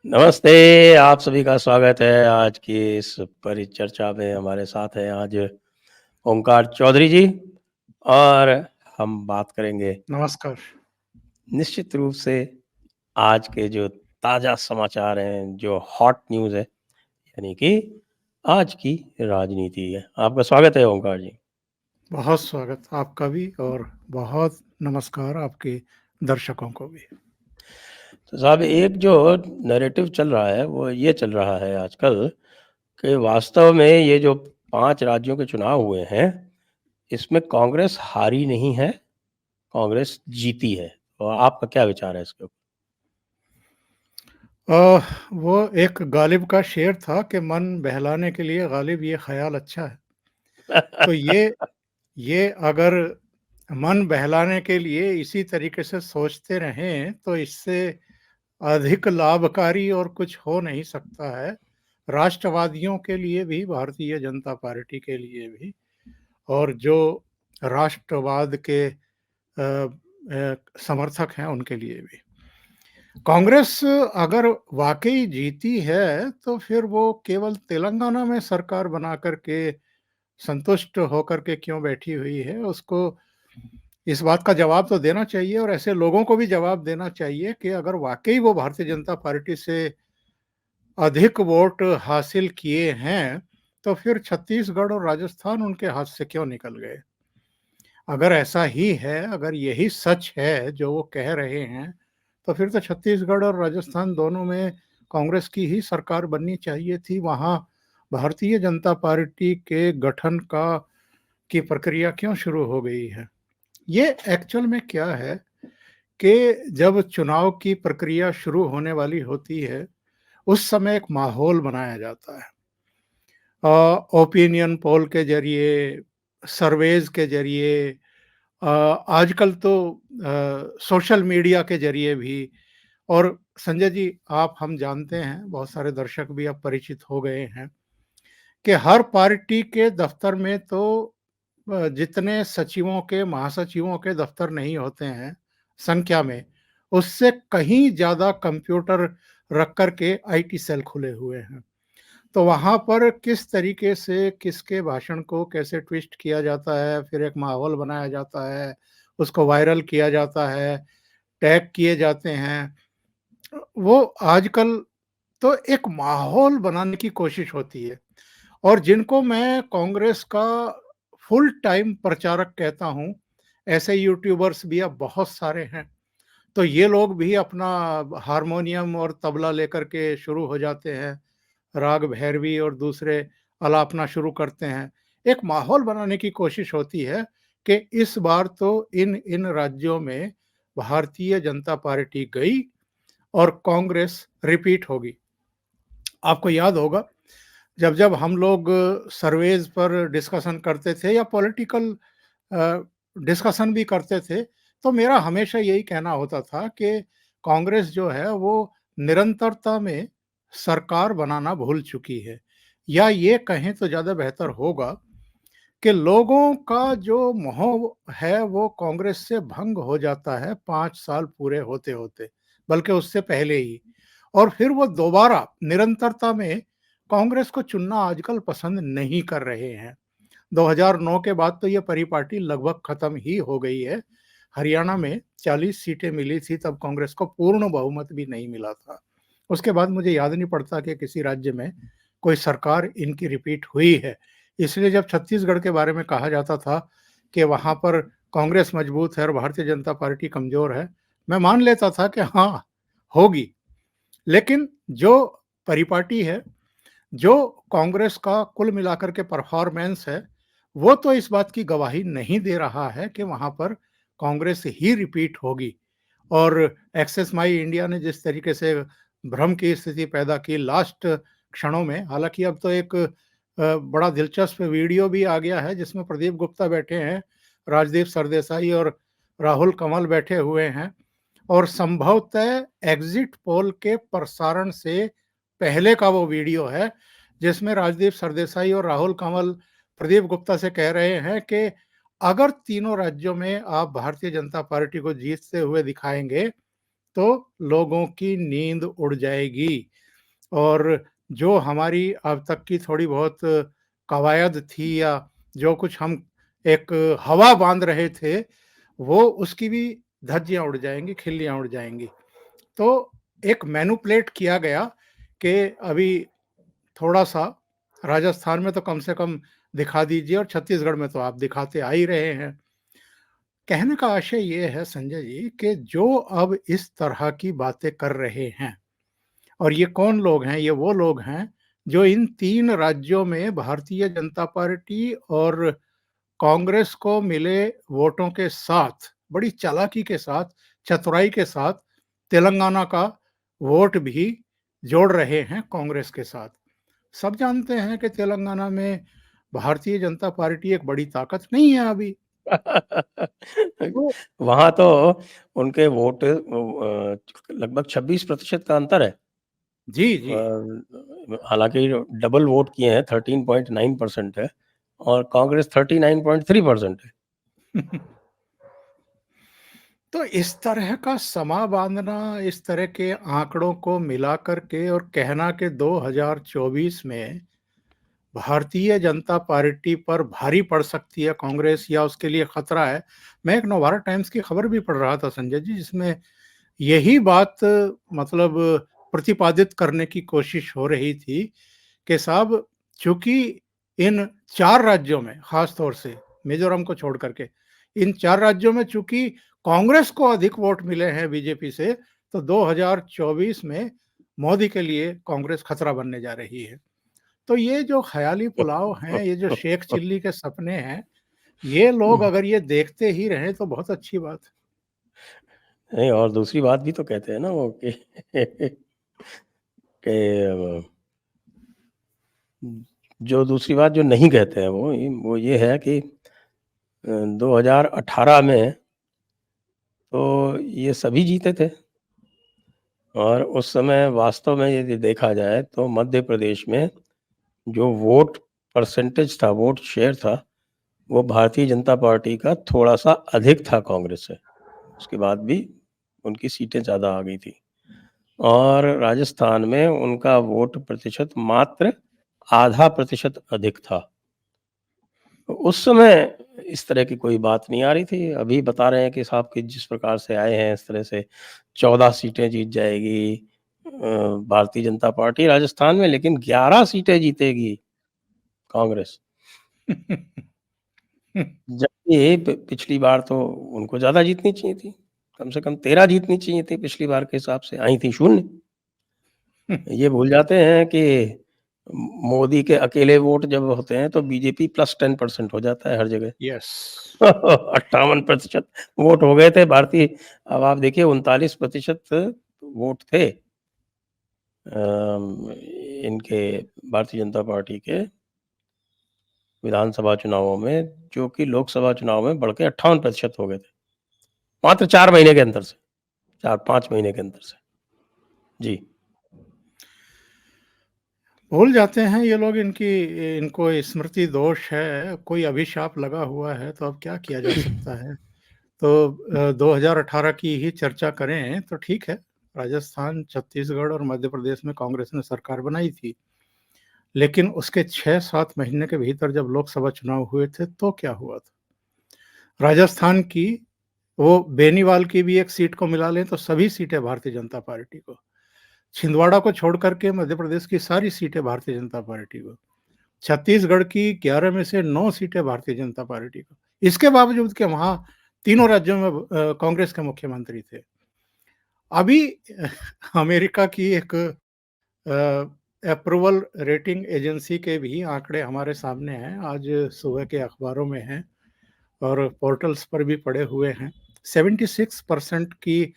नमस्ते, आप सभी का स्वागत है आज की इस परिचर्चा में। हमारे साथ हैं आज ओंकार चौधरी जी और हम बात करेंगे नमस्कार। निश्चित रूप से आज के जो ताज़ा समाचार हैं, जो हॉट न्यूज़ है, यानी कि आज की राजनीति है। आपका स्वागत है ओंकार जी। बहुत स्वागत आपका भी और बहुत नमस्कार आपके दर्शकों को भी। तो साहब एक जो नैरेटिव चल रहा है वो ये चल रहा है आजकल कि वास्तव में ये जो 5 राज्यों के चुनाव हुए हैं, इसमें कांग्रेस हारी नहीं है, कांग्रेस जीती है। तो आपका क्या विचार है इसके ऊपर? वो एक गालिब का शेर था कि मन बहलाने के लिए गालिब ये ख़्याल अच्छा है। तो ये अगर मन बहलाने के लिए इसी तरीके से सोचते रहें, तो इससे अधिक लाभकारी और कुछ हो नहीं सकता है। राष्ट्रवादियों के लिए भी, भारतीय जनता पार्टी के लिए भी और जो राष्ट्रवाद के समर्थक हैं उनके लिए भी। कांग्रेस अगर वाक़ई जीती है, तो फिर वो केवल तेलंगाना में सरकार बना कर के संतुष्ट होकर के क्यों बैठी हुई है, उसको इस बात का जवाब तो देना चाहिए और ऐसे लोगों को भी जवाब देना चाहिए कि अगर वाक़ई वो भारतीय जनता पार्टी से अधिक वोट हासिल किए हैं, तो फिर छत्तीसगढ़ और राजस्थान उनके हाथ से क्यों निकल गए? अगर ऐसा ही है, अगर यही सच है जो वो कह रहे हैं, तो फिर तो छत्तीसगढ़ और राजस्थान दोनों में कांग्रेस की ही सरकार बननी चाहिए थी। वहाँ भारतीय जनता पार्टी के गठन का की प्रक्रिया क्यों शुरू हो गई है? ये एक्चुअल में क्या है कि जब चुनाव की प्रक्रिया शुरू होने वाली होती है, उस समय एक माहौल बनाया जाता है। ओपिनियन पोल के ज़रिए, सर्वेज़ के ज़रिए आजकल तो सोशल मीडिया के ज़रिए भी और संजय जी आप हम जानते हैं, बहुत सारे दर्शक भी अब परिचित हो गए हैं कि हर पार्टी के दफ्तर में तो जितने सचिवों के, महासचिवों के दफ्तर नहीं होते हैं संख्या में, उससे कहीं ज़्यादा कंप्यूटर रख कर के आईटी सेल खुले हुए हैं। तो वहाँ पर किस तरीके से किसके भाषण को कैसे ट्विस्ट किया जाता है, फिर एक माहौल बनाया जाता है, उसको वायरल किया जाता है, टैग किए जाते हैं। वो आजकल तो एक माहौल बनाने की कोशिश होती है और जिनको मैं कांग्रेस का फुल टाइम प्रचारक कहता हूँ, ऐसे यूट्यूबर्स भी अब बहुत सारे हैं। तो ये लोग भी अपना हारमोनियम और तबला लेकर के शुरू हो जाते हैं। राग भैरवी और दूसरे अलापना शुरू करते हैं। एक माहौल बनाने की कोशिश होती है कि इस बार तो इन राज्यों में भारतीय जनता पार्टी गई और कांग्रेस रिपीट होगी। आपको याद होगा जब-जब हम लोग सर्वेज़ पर डिस्कशन करते थे या पॉलिटिकल अ, डिस्कशन भी करते थे, तो मेरा हमेशा यही कहना होता था कि कांग्रेस जो है वो निरंतरता में सरकार बनाना भूल चुकी है। या ये कहें तो ज़्यादा बेहतर होगा कि लोगों का जो मोह है वो कांग्रेस से भंग हो जाता है 5 साल पूरे होते-होते, बल्कि उससे पहले ही। और फिर वो दोबारा निरंतरता में कांग्रेस को चुनना आजकल पसंद नहीं कर रहे हैं। 2009 के बाद तो ये परिपाटी लगभग खत्म ही हो गई है। हरियाणा में 40 सीटें मिली थी तब कांग्रेस को पूर्ण बहुमत भी नहीं मिला था। उसके बाद मुझे याद नहीं पड़ता कि किसी राज्य में कोई सरकार इनकी रिपीट हुई है। इसलिए जब छत्तीसगढ़ के बारे में कहा जाता था कि वहाँ पर कांग्रेस मजबूत है और भारतीय जनता पार्टी कमज़ोर है, मैं मान लेता था कि हाँ, होगी। लेकिन जो परिपाटी है, जो कांग्रेस का कुल मिलाकर के परफॉर्मेंस है, वो तो इस बात की गवाही नहीं दे रहा है कि वहाँ पर कांग्रेस ही रिपीट होगी। और एक्सेस माई इंडिया ने जिस तरीके से भ्रम की स्थिति पैदा की लास्ट क्षणों में, हालाँकि अब तो एक बड़ा दिलचस्प वीडियो भी आ गया है जिसमें प्रदीप गुप्ता बैठे हैं, राजदीप सरदेसाई और राहुल कंवल बैठे हुए हैं और संभवतः एग्जिट पोल के प्रसारण से पहले का वो वीडियो है, जिसमें राजदीप सरदेसाई और राहुल कंवल प्रदीप गुप्ता से कह रहे हैं कि अगर तीनों राज्यों में आप भारतीय जनता पार्टी को जीतते हुए दिखाएँगे, तो लोगों की नींद उड़ जाएगी और जो हमारी अब तक की थोड़ी बहुत कवायद थी या जो कुछ हम एक हवा बाँध रहे थे, वो उसकी भी धज्जियाँ उड़ जाएँगी, खिल्लियाँ उड़ जाएँगी। तो एक मैनिपुलेट किया गया कि अभी थोड़ा-सा राजस्थान में तो कम से कम दिखा दीजिए और छत्तीसगढ़ में तो आप दिखाते आ ही रहे हैं। कहने का आशय ये है संजय जी कि जो अब इस तरह की बातें कर रहे हैं और ये कौन लोग हैं? ये वो लोग हैं जो इन 3 राज्यों में भारतीय जनता पार्टी और कांग्रेस को मिले वोटों के साथ, बड़ी चालाकी के साथ, चतुराई के साथ तेलंगाना का वोट भी जोड़ रहे हैं कांग्रेस के साथ। सब जानते हैं कि तेलंगाना में भारतीय जनता पार्टी एक बड़ी ताकत नहीं है अभी। तो वहाँ तो उनके वोट लगभग 26% का अंतर है। जी, जी। हालाँकि डबल वोट किए हैं, 13.9% है और कांग्रेस 39.3% है। तो इस तरह का समा बाँधना, इस तरह के आंकड़ों को मिला कर के और कहना कि 2024 में भारतीय जनता पार्टी पर भारी पड़ सकती है कांग्रेस या उसके लिए खतरा है। मैं एक नवभारत टाइम्स की खबर भी पढ़ रहा था संजय जी, जिसमें यही बात मतलब प्रतिपादित करने की कोशिश हो रही थी कि साहब चूँकि इन 4 राज्यों में ख़ास तौर से मिज़ोरम को छोड़ कर के, इन 4 राज्यों में चूँकि कांग्रेस को अधिक वोट मिले हैं बीजेपी से, तो 2024 में मोदी के लिए कांग्रेस खतरा बनने जा रही है। तो ये जो ख़याली पुलाव हैं, ये जो शेख चिल्ली के सपने हैं, ये लोग अगर ये देखते ही रहें तो बहुत अच्छी बात है। नहीं, और दूसरी बात भी तो कहते हैं ना वो कि कि जो दूसरी बात जो नहीं कहते हैं वो ये है कि 2018 में तो ये सभी जीते थे और उस समय वास्तव में यदि देखा जाए तो मध्य प्रदेश में जो वोट परसेंटेज था, वोट शेयर था, वो भारतीय जनता पार्टी का थोड़ा-सा अधिक था कांग्रेस से। उसके बाद भी उनकी सीटें ज़्यादा आ गई थी और राजस्थान में उनका वोट प्रतिशत मात्र आधा प्रतिशत अधिक था। तो उस समय इस तरह की कोई बात नहीं आ रही थी। अभी बता रहे हैं कि साहब कि जिस प्रकार से आए हैं इस तरह से 14 सीटें जीत जाएगी भारतीय जनता पार्टी राजस्थान में, लेकिन 11 सीटें जीतेगी कांग्रेस। जबकि पिछली बार तो उनको ज़्यादा जीतनी चाहिए थी। कम से कम 13 जीतनी चाहिए थी पिछली बार के हिसाब से, आई थी 0। ये भूल जाते हैं कि मोदी के अकेले वोट जब होते हैं तो बीजेपी +10% हो जाता है हर जगह। यस। 58% वोट हो गए थे भारतीय। अब आप देखिए 39% वोट थे इनके भारतीय जनता पार्टी के विधानसभा चुनावों में, जो कि लोकसभा चुनाव में बढ़ के 58% हो गए थे। मात्र 4 महीने के अंतर से, 4-5 महीने के अंतर से। जी। भूल जाते हैं ये लोग, इनको स्मृति दोष है, कोई अभिशाप लगा हुआ है तो अब क्या किया जा सकता है। तो 2018 की ही चर्चा करें तो ठीक है, राजस्थान, छत्तीसगढ़ और मध्य प्रदेश में कांग्रेस ने सरकार बनाई थी। लेकिन उसके 6-7 महीने के भीतर जब लोकसभा चुनाव हुए थे तो क्या हुआ था? राजस्थान की वो बेनीवाल की भी एक सीट को मिला लें तो सभी सीटें भारतीय जनता पार्टी को। छिंदवाड़ा को छोड़ कर के मध्य प्रदेश की सारी सीटें भारतीय जनता पार्टी को। छत्तीसगढ़ की 11 में से 9 सीटें भारतीय जनता पार्टी को। इसके बावजूद कि वहाँ तीनों राज्यों में कांग्रेस के मुख्यमंत्री थे। अभी अमेरिका की एक अप्रूवल रेटिंग एजेंसी के भी आंकड़े हमारे सामने हैं, आज सुबह के अखबारों में हैं और पोर्टल्स पर भी पड़े हुए हैं। 76% की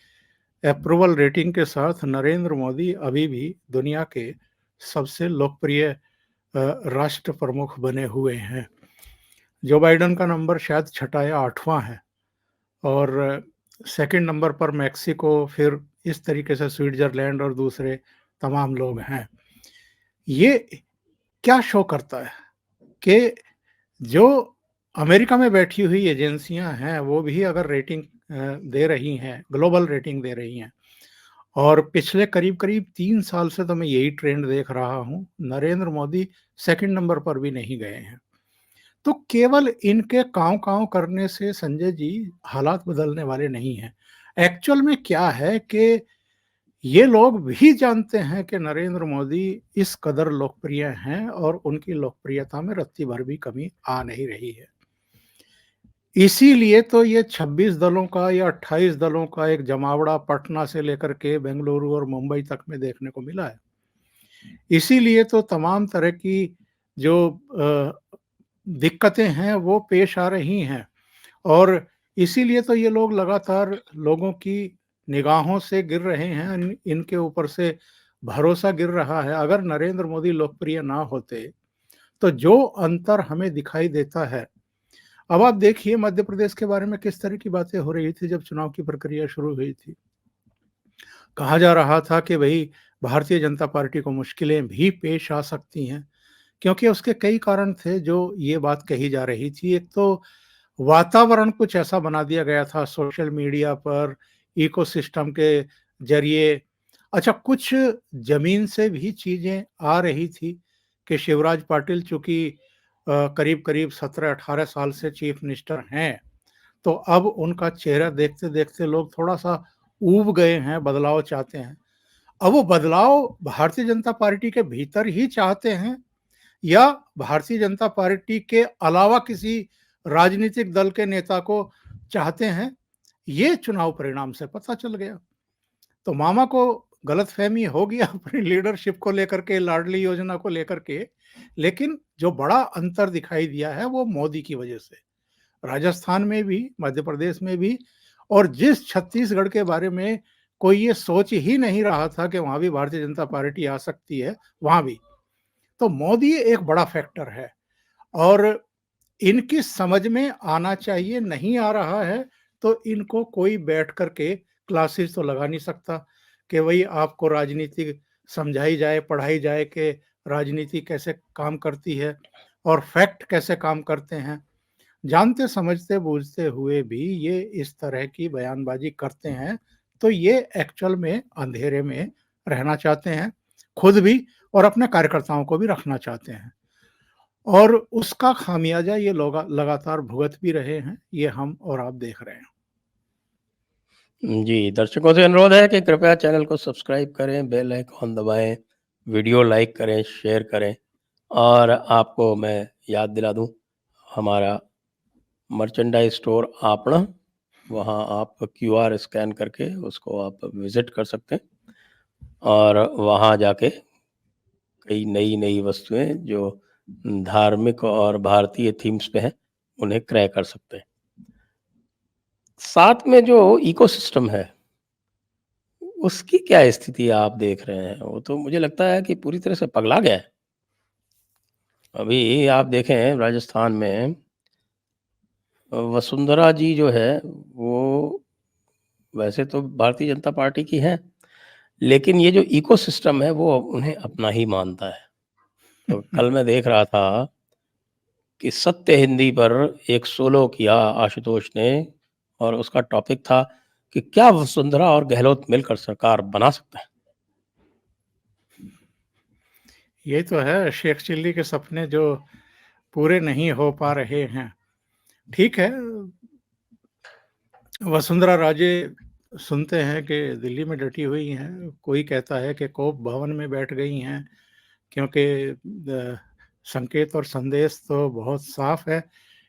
अप्रूवल रेटिंग के साथ नरेंद्र मोदी अभी भी दुनिया के सबसे लोकप्रिय राष्ट्र प्रमुख बने हुए हैं। जो बाइडेन का नंबर शायद छठा या 8वां है और सेकंड नंबर पर मेक्सिको, फिर इस तरीके से स्विट्जरलैंड और दूसरे तमाम लोग हैं। ये क्या शो करता है कि जो अमेरिका में बैठी हुई एजेंसियां हैं वो भी अगर रेटिंग दे रही हैं, ग्लोबल रेटिंग दे रही हैं, और पिछले करीब-करीब 3 साल से तो मैं यही ट्रेंड देख रहा हूँ, नरेंद्र मोदी सेकंड नंबर पर भी नहीं गए हैं। तो केवल इनके काँव-काँव करने से संजय जी हालात बदलने वाले नहीं हैं। एक्चुअल में क्या है कि ये लोग भी जानते हैं कि नरेंद्र मोदी इस कदर लोकप्रिय हैं और उनकी लोकप्रियता में रत्ती भर भी कमी आ नहीं रही है। इसीलिए तो ये 26 दलों का या 28 दलों का एक जमावड़ा पटना से लेकर के बेंगलुरु और मुंबई तक में देखने को मिला है। इसीलिए तो तमाम तरह की जो दिक्कतें हैं वो पेश आ रही हैं और इसीलिए तो ये लोग लगातार लोगों की निगाहों से गिर रहे हैं, इनके ऊपर से भरोसा गिर रहा है। अगर नरेंद्र मोदी लोकप्रिय ना होते, तो जो अंतर हमें दिखाई देता है, अब आप देखिए मध्य प्रदेश के बारे में किस तरह की बातें हो रही थी जब चुनाव की प्रक्रिया शुरू हुई थी। कहा जा रहा था कि भई भारतीय जनता पार्टी को मुश्किलें भी पेश आ सकती हैं, क्योंकि उसके कई कारण थे जो ये बात कही जा रही थी। एक तो वातावरण कुछ ऐसा बना दिया गया था सोशल मीडिया पर, इकोसिस्टम के ज़रिए। अच्छा कुछ ज़मीन से भी चीज़ें आ रही थी कि शिवराज पाटिल चूँकि करीब-करीब 17-18 साल से चीफ मिनिस्टर हैं, तो अब उनका चेहरा देखते-देखते लोग थोड़ा-सा ऊब गए हैं, बदलाव चाहते हैं। अब वो बदलाव भारतीय जनता पार्टी के भीतर ही चाहते हैं या भारतीय जनता पार्टी के अलावा किसी राजनीतिक दल के नेता को चाहते हैं, ये चुनाव परिणाम से पता चल गया। तो मामा को गलतफ़हमी होगी अपनी लीडरशिप को लेकर के, लाडली योजना को लेकर के, लेकिन जो बड़ा अंतर दिखाई दिया है वो मोदी की वजह से। राजस्थान में भी, मध्य प्रदेश में भी और जिस छत्तीसगढ़ के बारे में कोई ये सोच ही नहीं रहा था कि वहाँ भी भारतीय जनता पार्टी आ सकती है, वहाँ भी। तो मोदी एक बड़ा फैक्टर है और इनकी समझ में आना चाहिए, नहीं आ रहा है, तो इनको कोई बैठ कर के क्लासेस तो लगा नहीं सकता कि भई आपको राजनीति समझाई जाए, पढ़ाई जाए कि राजनीति कैसे काम करती है और फैक्ट कैसे काम करते हैं। जानते समझते बूझते हुए भी ये इस तरह की बयानबाजी करते हैं, तो ये एक्चुअल में अंधेरे में रहना चाहते हैं, खुद भी और अपने कार्यकर्ताओं को भी रखना चाहते हैं। और उसका खामियाजा ये लोग लगातार भुगत भी रहे हैं, ये हम और आप देख रहे हैं। जी, दर्शकों से अनुरोध है कि कृपया चैनल को सब्सक्राइब करें, बेल आइकॉन दबाएँ, वीडियो लाइक करें, शेयर करें और आपको मैं याद दिला दूँ, हमारा मर्चेंडाइज़ स्टोर आपणा, वहाँ आप क्यूआर स्कैन करके उसको आप विज़िट कर सकते हैं और वहाँ जाके कई नई-नई वस्तुएँ जो धार्मिक और भारतीय थीम्स पे हैं, उन्हें क्रय कर सकते हैं। साथ में जो इकोसिस्टम है, उसकी क्या स्थिति आप देख रहे हैं? वो तो मुझे लगता है कि पूरी तरह से पगला गया है। अभी आप देखें राजस्थान में वसुंधरा जी जो है, वो वैसे तो भारतीय जनता पार्टी की हैं, लेकिन ये जो इकोसिस्टम है, वो उन्हें अपना ही मानता है। तो कल मैं देख रहा था कि सत्य हिंदी पर एक सोलो किया आशुतोष ने और उसका टॉपिक था कि क्या वसुंधरा और गहलोत मिलकर सरकार बना सकते हैं? ये तो है शेख चिल्ली के सपने जो पूरे नहीं हो पा रहे हैं। ठीक है, वसुंधरा राजे सुनते हैं कि दिल्ली में डटी हुई हैं, कोई कहता है कि कोप भवन में बैठ गई हैं क्योंकि संकेत और संदेश तो बहुत साफ है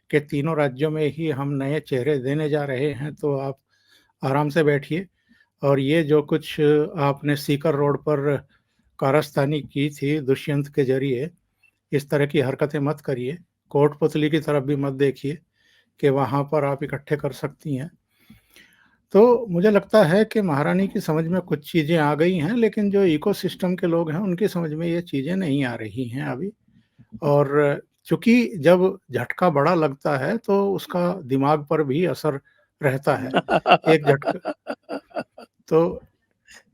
कि तीनों राज्यों में ही हम नए चेहरे देने जा रहे हैं, तो आप आराम से बैठिए और ये जो कुछ आपने सीकर रोड पर कारस्तानी की थी दुष्यंत के ज़रिए, इस तरह की हरकतें मत करिए। कोटपुतली की तरफ भी मत देखिए कि वहाँ पर आप इकट्ठे कर सकती हैं। तो मुझे लगता है कि महारानी की समझ में कुछ चीज़ें आ गई हैं, लेकिन जो इकोसिस्टम के लोग हैं, उनकी समझ में ये चीज़ें नहीं आ रही हैं अभी। और चूँकि जब झटका बड़ा लगता है, तो उसका दिमाग पर भी असर रहता है। एक झटका तो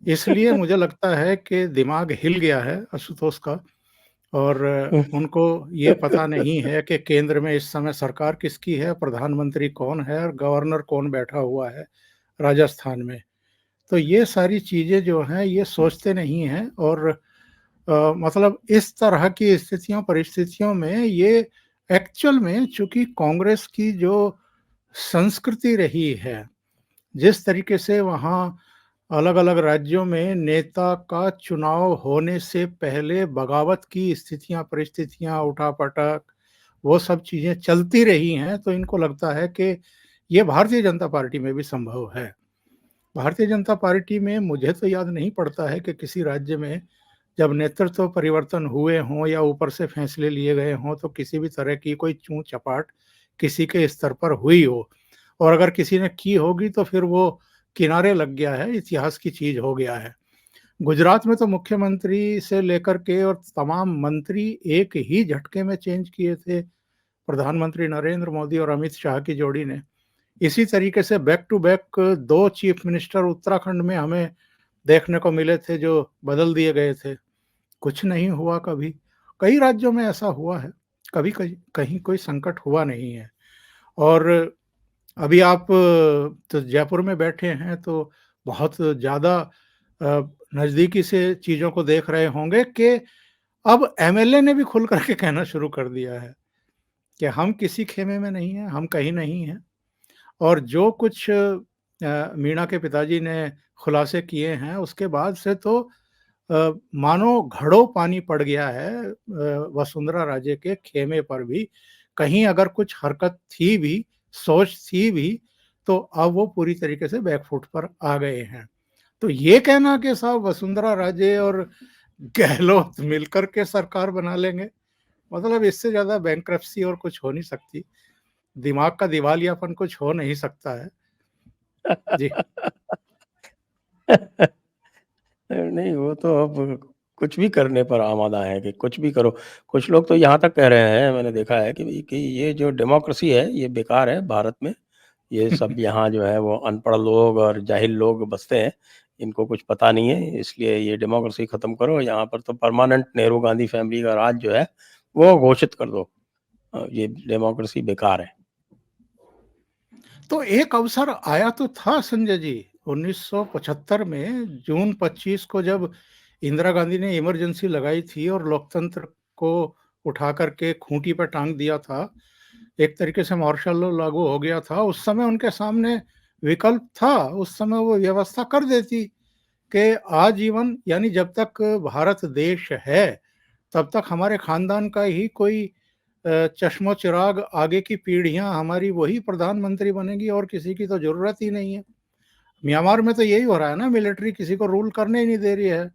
इसलिए मुझे लगता है कि दिमाग हिल गया है आशुतोष का और उनको ये पता नहीं है कि केंद्र में इस समय सरकार किसकी है, प्रधानमंत्री कौन है और गवर्नर कौन बैठा हुआ है राजस्थान में। तो ये सारी चीज़ें जो हैं ये सोचते नहीं हैं और मतलब इस तरह की स्थितियों परिस्थितियों में ये एक्चुअल में चूँकि कांग्रेस की जो संस्कृति रही है, जिस तरीके से वहाँ अलग-अलग राज्यों में नेता का चुनाव होने से पहले बगावत की स्थितियाँ, परिस्थितियाँ, उठा-पटक, वो सब चीज़ें चलती रही हैं, तो इनको लगता है कि ये भारतीय जनता पार्टी में भी संभव है। भारतीय जनता पार्टी में मुझे तो याद नहीं पड़ता है कि किसी राज्य में जब नेतृत्व परिवर्तन हुए हों या ऊपर से फैसले लिए गए हों, तो किसी भी तरह की कोई चूँ-चपाट किसी के स्तर पर हुई हो और अगर किसी ने की होगी तो फिर वो किनारे लग गया है, इतिहास की चीज़ हो गया है। गुजरात में तो मुख्यमंत्री से लेकर के और तमाम मंत्री एक ही झटके में चेंज किए थे, प्रधानमंत्री नरेंद्र मोदी और अमित शाह की जोड़ी ने। इसी तरीके से back to back 2 chief minister Uttarakhand में हमें देखने को मिले थे जो बदल दिए गए थे। कुछ नहीं हुआ कभी। कई राज्यों में ऐसा हुआ है, कभी कहीं कहीं कोई संकट हुआ नहीं है। और अभी आप तो जयपुर में बैठे हैं तो बहुत ज़्यादा नज़दीकी से चीज़ों को देख रहे होंगे कि अब एमएलए ने भी खुल कर के कहना शुरू कर दिया है कि हम किसी खेमे में नहीं हैं, हम कहीं नहीं हैं। और जो कुछ मीणा के पिताजी ने खुलासे किए हैं, उसके बाद से तो मानो घड़ों पानी पड़ गया है वसुंधरा राजे के खेमे पर भी। कहीं अगर कुछ हरकत थी भी, सोच थी भी, तो अब वो पूरी तरीके से बैकफुट पर आ गए हैं। तो ये कहना कि साहब वसुंधरा राजे और गहलोत मिलकर के सरकार बना लेंगे, मतलब इससे ज़्यादा बैंक्रप्सी और कुछ हो नहीं सकती। दिमाग का दिवालियापन कुछ हो नहीं सकता है। जी। नहीं, वो तो अब कुछ भी करने पर आमादा है कि कुछ भी करो। कुछ लोग तो यहाँ तक कह रहे हैं, मैंने देखा है कि ये जो डेमोक्रेसी है, ये बेकार है भारत में। ये सब यहाँ जो है वो अनपढ़ लोग और जाहिल लोग बसते हैं, इनको कुछ पता नहीं है, इसलिए ये डेमोक्रेसी खत्म करो। यहाँ पर तो परमानेंट नेहरू गांधी फैमिली का राज जो है, वो घोषित कर दो। ये डेमोक्रेसी बेकार है। तो एक अवसर आया तो था संजय जी, 1975 में जून 25 को जब इंदिरा गांधी ने इमरजेंसी लगाई थी और लोकतंत्र को उठा कर के खूंटी पे टांग दिया था। एक तरीके से मार्शल लॉ लागू हो गया था। उस समय उनके सामने विकल्प था, उस समय वो व्यवस्था कर देती कि आजीवन यानी जब तक भारत देश है, तब तक हमारे खानदान का ही कोई चश्मो-चिराग आगे की पीढ़ियाँ हमारी वही प्रधानमंत्री बनेगी और किसी की तो ज़रूरत ही नहीं है। म्यांमार में तो यही हो रहा है ना, मिलिट्री किसी को रूल करने ही नहीं दे रही है।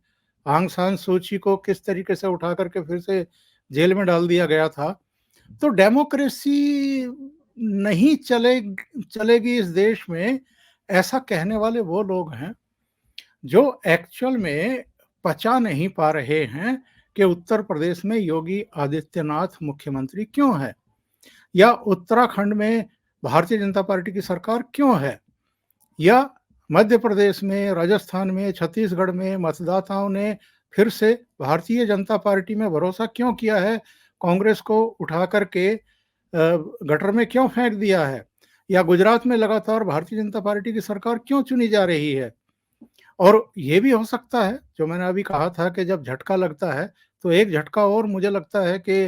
आंग सान सूची को किस तरीके से उठा कर के फिर से जेल में डाल दिया गया था। तो डेमोक्रेसी नहीं चलेगी इस देश में, ऐसा कहने वाले वो लोग हैं जो एक्चुअल में पचा नहीं पा रहे हैं कि उत्तर प्रदेश में योगी आदित्यनाथ मुख्यमंत्री क्यों है या उत्तराखंड में भारतीय जनता पार्टी की सरकार क्यों है या मध्य प्रदेश में, राजस्थान में, छत्तीसगढ़ में मतदाताओं ने फिर से भारतीय जनता पार्टी में भरोसा क्यों किया है, कांग्रेस को उठा कर के गटर में क्यों फेंक दिया है या गुजरात में लगातार भारतीय जनता पार्टी की सरकार क्यों चुनी जा रही है। और ये भी हो सकता है, जो मैंने अभी कहा था कि जब झटका लगता है, तो एक झटका और मुझे लगता है कि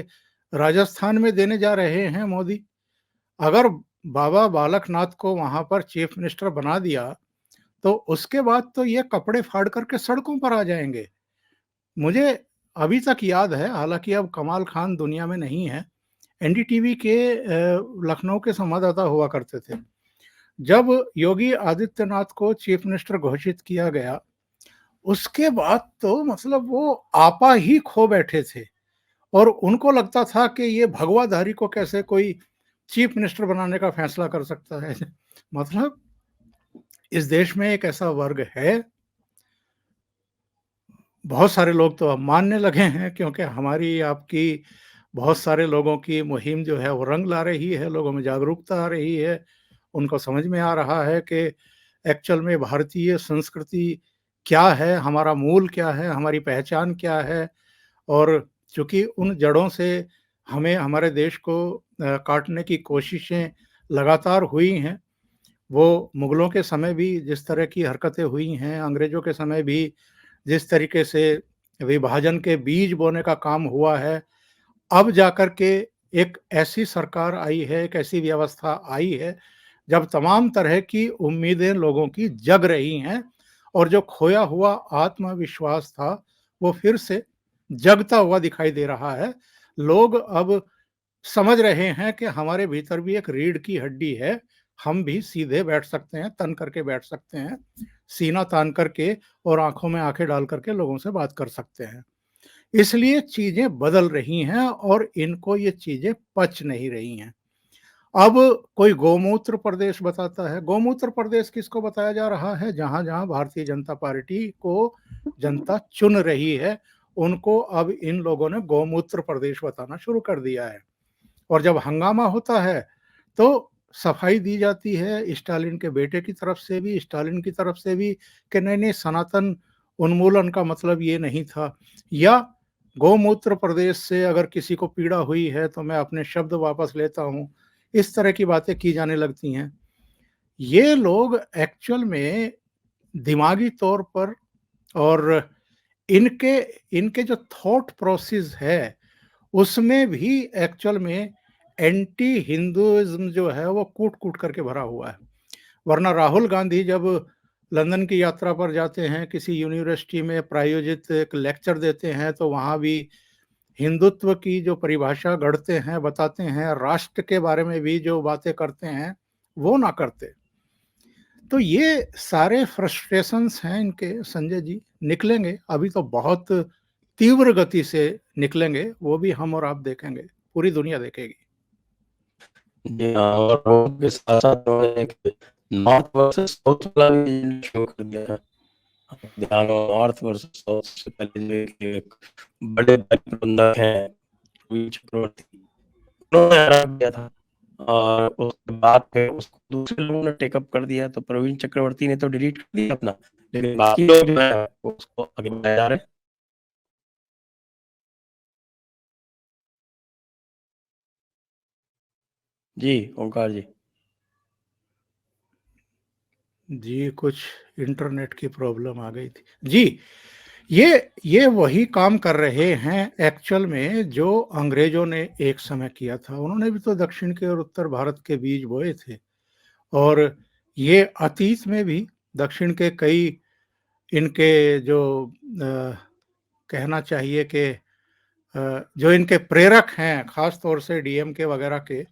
राजस्थान में देने जा रहे हैं मोदी। अगर बाबा बालकनाथ को वहाँ पर चीफ मिनिस्टर बना दिया, तो उसके बाद तो ये कपड़े फाड़ कर के सड़कों पर आ जाएँगे। मुझे अभी तक याद है, हालाँकि अब कमाल खान दुनिया में नहीं है, एनडीटीवी के लखनऊ के संवाददाता हुआ करते थे। जब योगी आदित्यनाथ को चीफ मिनिस्टर घोषित किया गया, उसके बाद तो मतलब वो आपा ही खो बैठे थे और उनको लगता था कि ये भगवाधारी को कैसे कोई चीफ मिनिस्टर बनाने का फैसला कर सकता है। मतलब इस देश में एक ऐसा वर्ग है, बहुत सारे लोग तो अब मानने लगे हैं क्योंकि हमारी आपकी बहुत सारे लोगों की मुहिम जो है वो रंग ला रही है, लोगों में जागरूकता आ रही है। उनको समझ में आ रहा है कि एक्चुअल में भारतीय संस्कृति क्या है, हमारा मूल क्या है, हमारी पहचान क्या है और चूँकि उन जड़ों से हमें हमारे देश को काटने की कोशिशें लगातार हुई हैं वो मुगलों के समय भी जिस तरह की हरकतें हुई हैं, अंग्रेज़ों के समय भी जिस तरीके से विभाजन के बीज बोने का काम हुआ है, अब जाकर के एक ऐसी सरकार आई है, एक ऐसी व्यवस्था आई है, जब तमाम तरह की उम्मीदें लोगों की जग रही हैं और जो खोया हुआ आत्मविश्वास था, वो फिर से जगता हुआ दिखाई दे रहा है। लोग अब समझ रहे हैं कि हमारे भीतर भी एक रीढ़ की हड्डी है, हम भी सीधे बैठ सकते हैं, तन करके बैठ सकते हैं, सीना तान करके और आँखों में आँखें डाल करके लोगों से बात कर सकते हैं। इसलिए चीज़ें बदल रही हैं और इनको ये चीज़ें पच नहीं रही हैं। अब कोई गोमूत्र प्रदेश बताता है, गोमूत्र प्रदेश किसको बताया जा रहा है? जहाँ-जहाँ भारतीय जनता पार्टी को जनता चुन रही है, उनको अब इन लोगों ने गोमूत्र प्रदेश बताना शुरू कर दिया है। और जब हंगामा होता है, तो सफाई दी जाती है स्टालिन के बेटे की तरफ से भी, स्टालिन की तरफ से भी कि नहीं-नहीं सनातन उन्मूलन का मतलब ये नहीं था या गौमूत्र प्रदेश से अगर किसी को पीड़ा हुई है, तो मैं अपने शब्द वापस लेता हूँ। इस तरह की बातें की जाने लगती हैं। ये लोग एक्चुअल में दिमागी तौर पर और इनके इनके जो थॉट प्रोसेस है, उसमें भी एक्चुअल में एंटी हिंदुइज़्म जो है वो कूट-कूट करके भरा हुआ है। वरना राहुल गांधी जब लंदन की यात्रा पर जाते हैं, किसी यूनिवर्सिटी में प्रायोजित एक लेक्चर देते हैं, तो वहाँ भी हिंदुत्व की जो परिभाषा गढ़ते हैं, बताते हैं, राष्ट्र के बारे में भी जो बातें करते हैं, वो ना करते। तो ये सारे फ्रस्ट्रेशंस हैं इनके संजय जी, निकलेंगे, अभी तो बहुत तीव्र गति से निकलेंगे, वो भी हम और आप देखेंगे, पूरी दुनिया देखेगी। जी हाँ, और उनके साथ-साथ उन्होंने एक नॉर्थ वर्सेस साउथ वाला भी शो कर दिया है। ध्यान हो, नॉर्थ वर्सेस साउथ से पहले जो एक बड़े प्रबंधक हैं, प्रवीण चक्रवर्ती, उन्होंने हरा दिया था और उसके बाद फिर उसको दूसरे लोगों ने टेक अप कर दिया, तो प्रवीण चक्रवर्ती ने तो डिलीट कर दिया अपना, लेकिन बाकी लोग जो है उसको आगे बढ़ाए जा रहे हैं। जी, ओंकार जी। जी, कुछ इंटरनेट की प्रॉब्लम आ गई थी। जी, ये वही काम कर रहे हैं एक्चुअल में जो अंग्रेज़ों ने एक समय किया था। उन्होंने भी तो दक्षिण के और उत्तर भारत के बीज बोए थे और ये अतीत में भी दक्षिण के कई इनके जो कहना चाहिए कि जो इनके प्रेरक हैं, ख़ास तौर से डीएमके वगैरह के,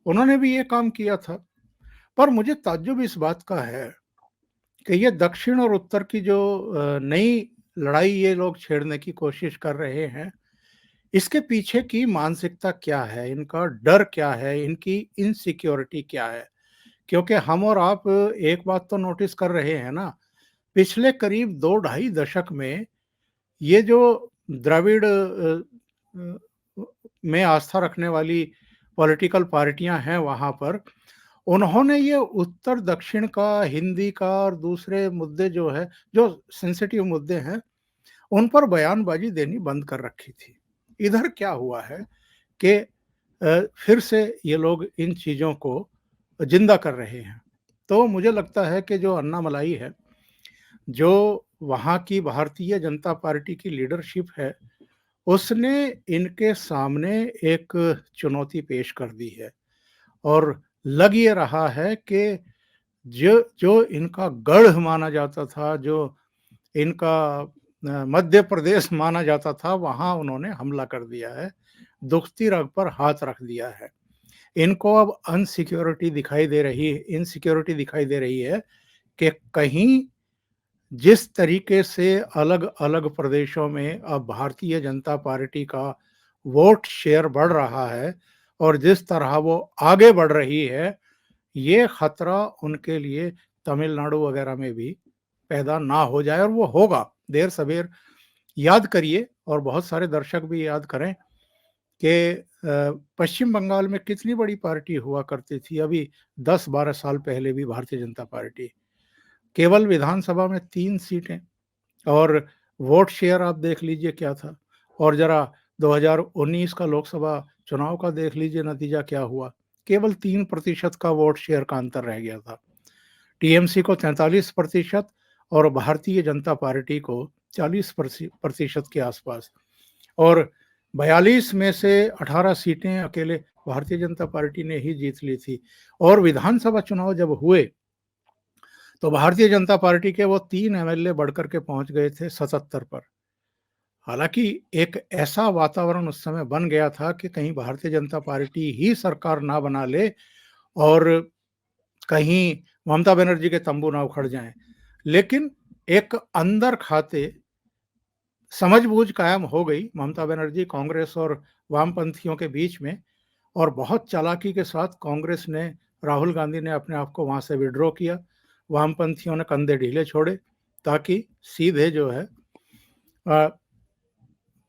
उन्होंने भी ये काम किया था। पर मुझे ताज्जुब इस बात का है कि ये दक्षिण और उत्तर की जो नई लड़ाई ये लोग छेड़ने की कोशिश कर रहे हैं, इसके पीछे की मानसिकता क्या है? इनका डर क्या है? इनकी इनसिक्योरिटी क्या है? क्योंकि हम और आप एक बात तो नोटिस कर रहे हैं ना, पिछले करीब 2 ढाई दशक में ये जो द्रविड़ में आस्था रखने वाली पॉलिटिकल पार्टियां हैं वहाँ पर, उन्होंने ये उत्तर-दक्षिण का, हिंदी का और दूसरे मुद्दे जो है, जो सेंसिटिव मुद्दे हैं, उन पर बयानबाजी देनी बंद कर रखी थी। इधर क्या हुआ है कि फिर से ये लोग इन चीज़ों को ज़िंदा कर रहे हैं। तो मुझे लगता है कि जो अन्नामलाई है, जो वहाँ की भारतीय जनता पार्टी की लीडरशिप है, उसने इनके सामने एक चुनौती पेश कर दी है और लग ये रहा है कि जो जो इनका गढ़ माना जाता था, जो इनका मध्य प्रदेश माना जाता था, वहाँ उन्होंने हमला कर दिया है, दुखती रग पर हाथ रख दिया है। इनको अब अनसिक्योरिटी दिखाई दे रही है, इनसिक्योरिटी दिखाई दे रही है कि कहीं जिस तरीके से अलग-अलग प्रदेशों में अब भारतीय जनता पार्टी का वोट शेयर बढ़ रहा है और जिस तरह वो आगे बढ़ रही है, ये खतरा उनके लिए तमिलनाडु वगैरह में भी पैदा ना हो जाए और वो होगा, देर-सवेर। याद करिए और बहुत सारे दर्शक भी याद करें कि पश्चिम बंगाल में कितनी बड़ी पार्टी हुआ करती थी अभी 10-12 साल पहले भी भारतीय जनता पार्टी। केवल विधानसभा में 3 सीटें और वोट शेयर आप देख लीजिए क्या था और ज़रा 2019 का लोकसभा चुनाव का देख लीजिए नतीजा क्या हुआ। केवल 3% का वोट शेयर का अंतर रह गया था। टीएमसी को 43% और भारतीय जनता पार्टी को 40% के आसपास। और 42 में से 18 सीटें अकेले भारतीय जनता पार्टी ने ही जीत ली थी। और विधानसभा चुनाव जब हुए तो भारतीय जनता पार्टी के वो 3 एमएलए बढ़कर के पहुंच गए थे 77 पर। हालांकि एक ऐसा वातावरण उस समय बन गया था कि कहीं भारतीय जनता पार्टी ही सरकार ना बना ले और कहीं ममता बनर्जी के तंबू ना उखड़ जाएं। लेकिन एक अंदर खाते समझबूझ कायम हो गई ममता बनर्जी, कांग्रेस और वामपंथियों के बीच में। और बहुत चालाकी के साथ कांग्रेस ने, राहुल गांधी ने अपने आप को वहां से विड्रॉ किया। वामपंथियों ने कंधे ढीले छोड़े ताकि सीधे जो है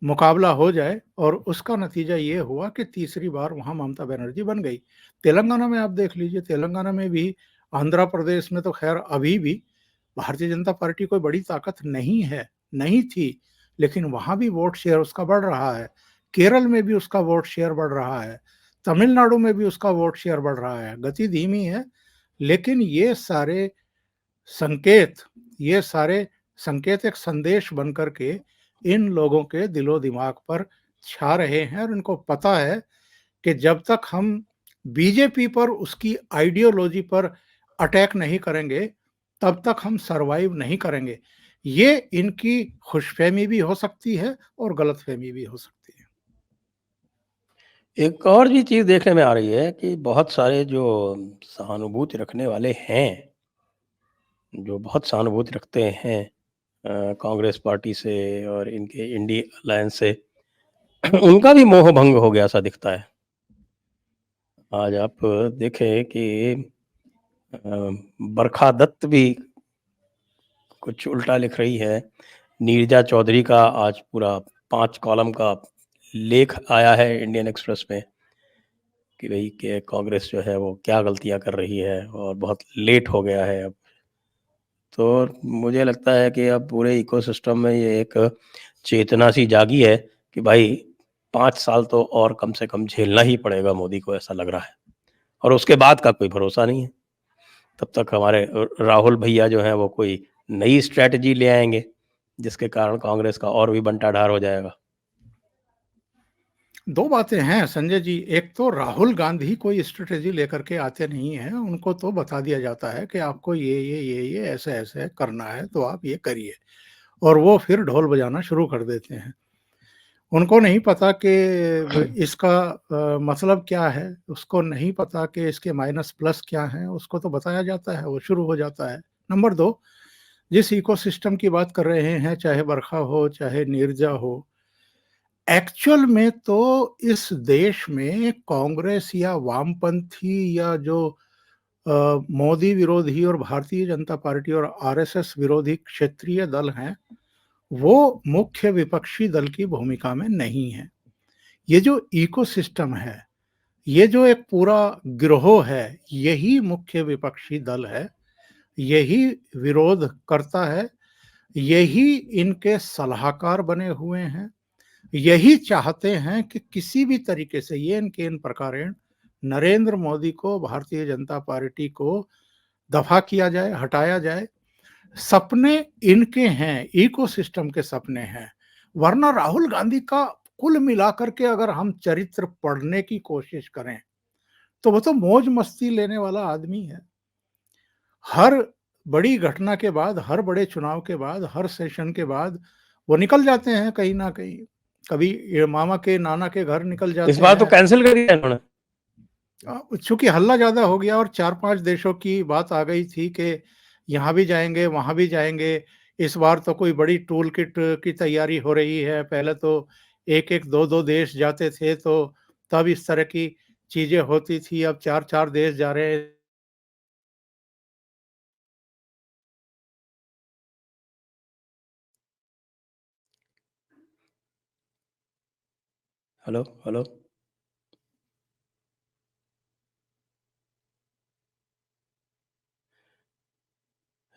मुकाबला हो जाए। और उसका नतीजा ये हुआ कि तीसरी बार वहां ममता बनर्जी बन गई। तेलंगाना में आप देख लीजिए, तेलंगाना में भी, आंध्र प्रदेश में तो खैर अभी भी भारतीय जनता पार्टी कोई बड़ी ताकत नहीं है, नहीं थी, लेकिन वहां भी वोट शेयर उसका बढ़ रहा है। केरल में भी उसका वोट शेयर बढ़ रहा है, तमिलनाडु में भी उसका वोट शेयर बढ़ रहा है। गति धीमी है, लेकिन संकेत ये सारे संकेत एक संदेश बन करके इन लोगों के दिलो दिमाग पर छा रहे हैं। और इनको पता है कि जब तक हम बीजेपी पर, उसकी आइडियोलॉजी पर अटैक नहीं करेंगे, तब तक हम सरवाइव नहीं करेंगे। ये इनकी खुशफहमी भी हो सकती है और गलतफहमी भी हो सकती है। एक और भी चीज़ देखने में आ रही है कि बहुत सारे जो सहानुभूति रखने वाले हैं, जो बहुत सहानुभूति रखते हैं कांग्रेस पार्टी से और इनके इंडी अलायंस से, उनका भी मोह भंग हो गया सा दिखता है। आज आप देखें कि बरखा दत्त भी कुछ उल्टा लिख रही है। नीरजा चौधरी का आज पूरा 5 कॉलम का लेख आया है इंडियन एक्सप्रेस में कि भई कि कांग्रेस जो है वो क्या गलतियाँ कर रही है और बहुत लेट हो गया है अब। तो मुझे लगता है कि अब पूरे इकोसिस्टम में ये एक चेतना सी जागी है कि भाई 5 साल तो और कम से कम झेलना ही पड़ेगा मोदी को, ऐसा लग रहा है। और उसके बाद का कोई भरोसा नहीं है। तब तक हमारे राहुल भैया जो हैं वो कोई नई स्ट्रैटेजी ले आएँगे, जिसके कारण कांग्रेस का और भी बंटा-ढार हो जाएगा। 2 बातें हैं संजय जी। एक तो राहुल गांधी कोई स्ट्रैटेजी लेकर के आते नहीं हैं, उनको तो बता दिया जाता है कि आपको ये ऐसे-ऐसे करना है, तो आप ये करिए। और वो फिर ढोल बजाना शुरू कर देते हैं। उनको नहीं पता कि इसका मतलब क्या है, उसको नहीं पता कि इसके माइनस प्लस क्या हैं, उसको तो बताया जाता है, वो शुरू हो जाता है। नंबर 2, जिस इकोसिस्टम की बात कर रहे हैं, चाहे बरखा हो, चाहे नीरजा हो, एक्चुअल में तो इस देश में कांग्रेस या वामपंथी या जो मोदी विरोधी और भारतीय जनता पार्टी और आरएसएस विरोधी क्षेत्रीय दल हैं, वो मुख्य विपक्षी दल की भूमिका में नहीं है। ये जो इकोसिस्टम है, ये जो एक पूरा गिरोह है, यही मुख्य विपक्षी दल है, यही विरोध करता है, यही इनके सलाहकार बने हुए हैं, यही चाहते हैं कि किसी भी तरीके से येन केन प्रकारेण नरेंद्र मोदी को, भारतीय जनता पार्टी को दफा किया जाए, हटाया जाए। सपने इनके हैं, इकोसिस्टम के सपने हैं। वरना राहुल गांधी का कुल मिलाकर के अगर हम चरित्र पढ़ने की कोशिश करें, तो वो तो मौज मस्ती लेने वाला आदमी है। हर बड़ी घटना के बाद, हर बड़े चुनाव के बाद, हर सेशन के बाद वो निकल जाते हैं कहीं ना कहीं। कभी ये मामा के, नाना के घर निकल इस जाते बार तो हैं। कैंसल कर दिया इन्होंने। चूंकि हल्ला ज्यादा हो गया और 4-5 देशों की बात आ गई थी कि यहाँ भी जाएंगे, वहां भी जाएंगे। इस बार तो कोई बड़ी टूल किट की तैयारी हो रही है। पहले तो एक एक दो दो देश जाते थे, तो तब इस तरह की चीजें होती थी। अब 4-4 देश जा रहे हैं। Hello, hello,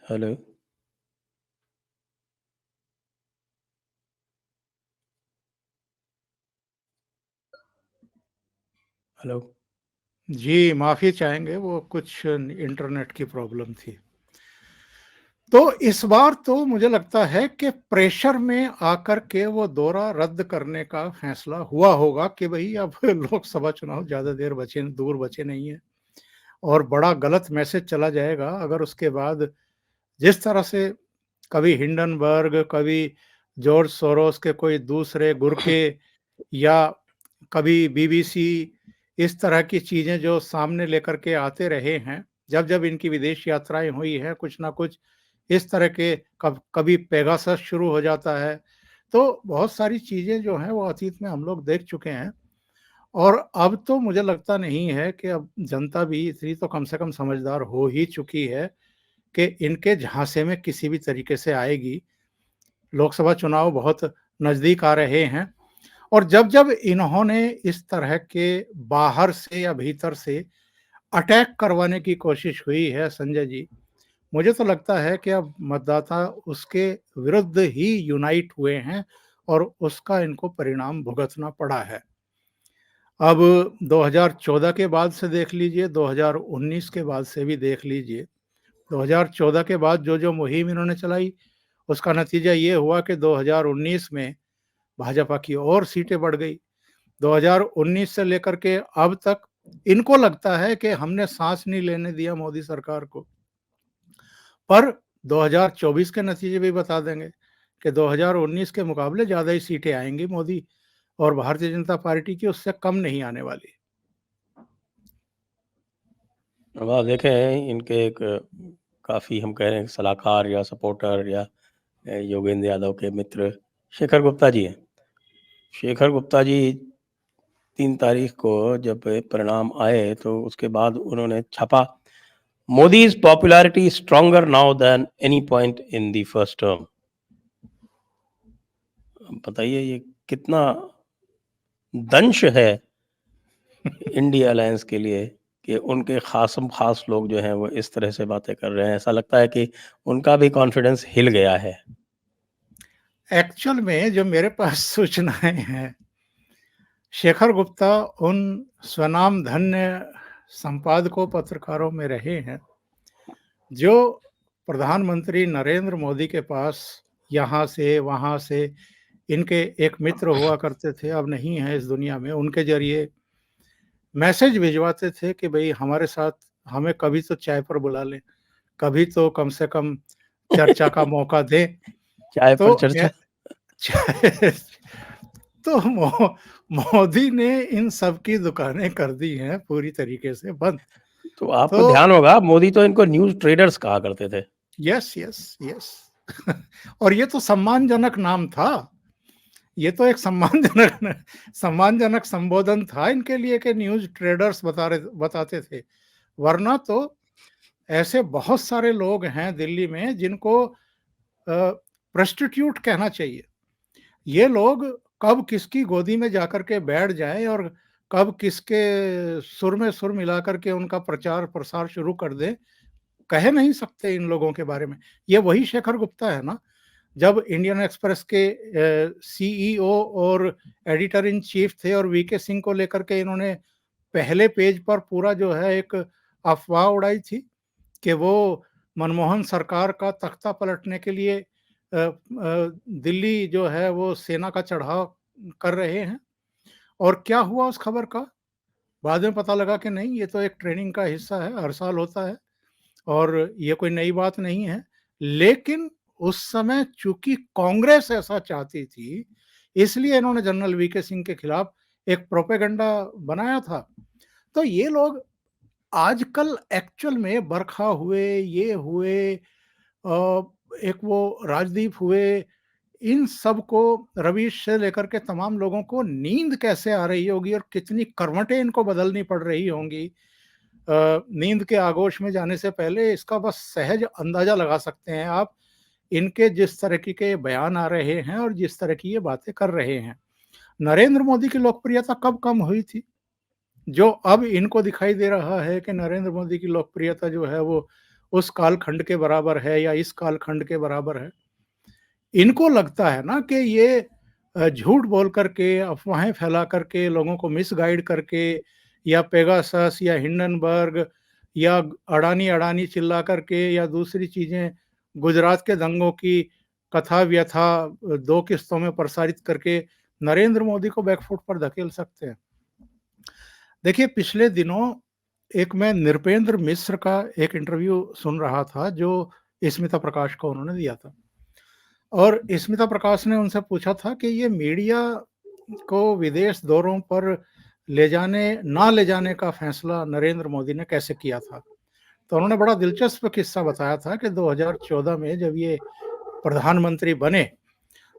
hello, hello. जी, माफी चाहेंगे, वो कुछ इंटरनेट की प्रॉब्लम थी। तो इस बार तो मुझे लगता है कि प्रेशर में आकर के वो दौरा रद्द करने का फैसला हुआ होगा कि भई अब लोकसभा चुनाव ज़्यादा दूर बचे नहीं हैं और बड़ा गलत मैसेज चला जाएगा अगर उसके बाद जिस तरह से कभी हिंडनबर्ग, कभी जॉर्ज सोरोस के कोई दूसरे गुरके या कभी बीबीसी, इस तरह की चीज़ें जो सामने लेकर के आते रहे हैं, जब-जब इनकी विदेश यात्राएँ हुई हैं, कुछ ना कुछ इस तरह के कभी पेगासस शुरू हो जाता है। तो बहुत सारी चीज़ें जो हैं वो अतीत में हम लोग देख चुके हैं और अब तो मुझे लगता नहीं है कि अब जनता भी इतनी तो कम से कम समझदार हो ही चुकी है कि इनके झांसे में किसी भी तरीके से आएगी। लोकसभा चुनाव बहुत नज़दीक आ रहे हैं और जब-जब इन्होंने इस तरह के बाहर से या भीतर से अटैक करवाने की कोशिश हुई है संजय जी, मुझे तो लगता है कि अब मतदाता उसके विरुद्ध ही यूनाइट हुए हैं और उसका इनको परिणाम भुगतना पड़ा है। अब 2014 के बाद से देख लीजिए, 2019 के बाद से भी देख लीजिए। 2014 के बाद जो-जो मुहिम इन्होंने चलाई, उसका नतीजा ये हुआ कि 2019 में भाजपा की और सीटें बढ़ गई। 2019 से लेकर के अब तक इनको लगता है कि हमने साँस नहीं लेने दिया मोदी सरकार को। पर 2024 के नतीजे भी बता देंगे कि 2019 के मुकाबले ज़्यादा ही सीटें आएँगी मोदी और भारतीय जनता पार्टी की उससे कम नहीं आने वाली। अब आप देखें इनके एक काफ़ी हम कह रहे हैं सलाहकार या सपोर्टर या योगेंद्र यादव के मित्र शेखर गुप्ता जी हैं। शेखर गुप्ता जी 3 तारीख को जब परिणाम आए तो उसके बाद उन्होंने छापा, Modi's popularity stronger now than any point in the first term. बताइए ये कितना दंश है इंडिया अलायंस के लिए कि उनके खास लोग जो हैं वो इस तरह से बातें कर रहे हैं। ऐसा लगता है कि उनका भी कॉन्फिडेंस हिल गया है। एक्चुअल में जो मेरे पास सूचनाएँ हैं, शेखर गुप्ता उन स्वनामधन्य संपादकों, पत्रकारों में रहे हैं, जो प्रधानमंत्री नरेंद्र मोदी के पास यहाँ से, वहाँ से इनके एक मित्र हुआ करते थे, अब नहीं है इस दुनिया में, उनके ज़रिए मैसेज भिजवाते थे कि भई हमारे साथ हमें कभी तो चाय पर बुला लें, कभी तो कम से कम चर्चा का मौका दें। चाय पर तो चर्चा। तो मोदी ने इन सब की दुकानें कर दी हैं पूरी तरीके से बंद। तो आपको तो ध्यान होगा मोदी तो इनको न्यूज़ ट्रेडर्स कहा करते थे। Yes, yes, yes. और ये तो सम्मानजनक नाम था। ये तो एक सम्मानजनक संबोधन था इनके लिए कि न्यूज़ ट्रेडर्स बताते थे। वरना तो ऐसे बहुत सारे लोग हैं दिल्ली में जिनको प्रोस्टिट्यूट कहना चाहिए। ये लोग कब किसकी गोदी में जाकर के बैठ जाएँ और कब किसके सुर में सुर मिला कर के उनका प्रचार-प्रसार शुरू कर दें, कह नहीं सकते इन लोगों के बारे में। ये वही शेखर गुप्ता है ना, जब इंडियन एक्सप्रेस के सीईओ और एडिटर इन चीफ थे और वीके सिंह को लेकर के इन्होंने पहले पेज पर पूरा जो है एक अफ़वाह उड़ाई थी कि वो मनमोहन सरकार का तख्ता पलटने के लिए दिल्ली जो है वो सेना का चढ़ाव कर रहे हैं और क्या हुआ उस खबर का? बाद में पता लगा कि नहीं ये तो एक ट्रेनिंग का हिस्सा है, हर साल होता है और ये कोई नई बात नहीं है। लेकिन उस समय चूँकि कांग्रेस ऐसा चाहती थी, इसलिए इन्होंने जनरल वीके सिंह के खिलाफ एक प्रोपेगेंडा बनाया था। तो ये लोग आजकल एक्चुअल में बरखा हुए, ये हुए एक वो राजदीप हुए, इन सब को रवीश से लेकर के तमाम लोगों को नींद कैसे आ रही होगी और कितनी करवटें इनको बदलनी पड़ रही होंगी। नींद के आगोश में जाने से पहले इसका बस सहज अंदाज़ा लगा सकते हैं आप, इनके जिस तरह के बयान आ रहे हैं और जिस तरह की ये बातें कर रहे हैं। नरेंद्र मोदी की लोकप्रियता कब कम हुई थी? जो अब इनको दिखाई दे रहा है कि नरेंद्र मोदी की लोकप्रियता जो है वो उस कालखंड के बराबर है या इस कालखंड के बराबर है। इनको लगता है ना कि ये झूठ बोल करके, अफ़वाहें फैला करके, लोगों को मिसगाइड करके या पेगासस या हिंडनबर्ग या अडानी-अडानी चिल्ला करके या दूसरी चीज़ें गुजरात के दंगों की कथा व्यथा 2 किस्तों में प्रसारित करके नरेंद्र मोदी को बैकफुट पर धकेल सकते हैं। देखिए, पिछले दिनों एक मैं नृपेंद्र मिश्र का एक इंटरव्यू सुन रहा था जो स्मिता प्रकाश को उन्होंने दिया था। और स्मिता प्रकाश ने उनसे पूछा था कि ये मीडिया को विदेश दौरों पर ना ले जाने का फैसला नरेंद्र मोदी ने कैसे किया था। तो उन्होंने बड़ा दिलचस्प किस्सा बताया था कि 2014 में जब ये प्रधानमंत्री बने,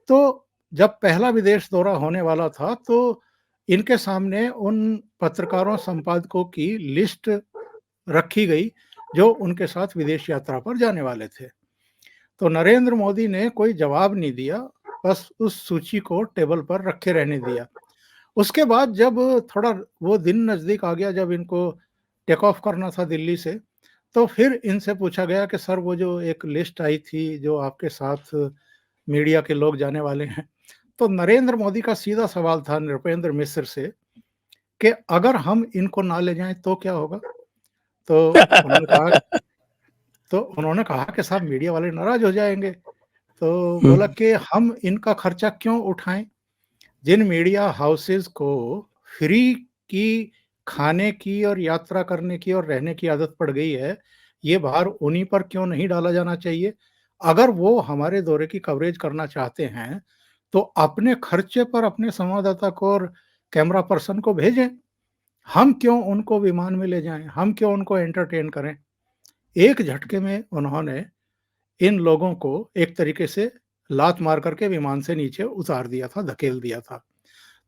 तो जब पहला विदेश दौरा होने वाला था, तो इनके सामने उन पत्रकारों, संपादकों की लिस्ट रखी गई, जो उनके साथ विदेश यात्रा पर जाने वाले थे। तो नरेंद्र मोदी ने कोई जवाब नहीं दिया, बस उस सूची को टेबल पर रखे रहने दिया। उसके बाद जब थोड़ा वो दिन नज़दीक आ गया, जब इनको टेक ऑफ करना था दिल्ली से, तो फिर इनसे पूछा गया कि सर, वो जो एक लिस्ट आई थी, जो आपके साथ मीडिया के लोग जाने वाले हैं, तो नरेंद्र मोदी का सीधा सवाल था नृपेंद्र मिश्र से कि अगर हम इनको ना ले जाएँ तो क्या होगा? तो उन्होंने कहा कि साहब, मीडिया वाले नाराज़ हो जाएँगे। तो बोला कि हम इनका खर्चा क्यों उठाएँ? जिन मीडिया हाउसेज़ को फ्री की खाने की और यात्रा करने की और रहने की आदत पड़ गई है, ये भार उन्हीं पर क्यों नहीं डाला जाना चाहिए? अगर वो हमारे दौरे की कवरेज करना चाहते हैं, तो अपने खर्चे पर अपने संवाददाता को और कैमरा पर्सन को भेजें। हम क्यों उनको विमान में ले जाएँ? हम क्यों उनको एंटरटेन करें? एक झटके में उन्होंने इन लोगों को एक तरीके से लात मार कर के विमान से नीचे उतार दिया था, धकेल दिया था।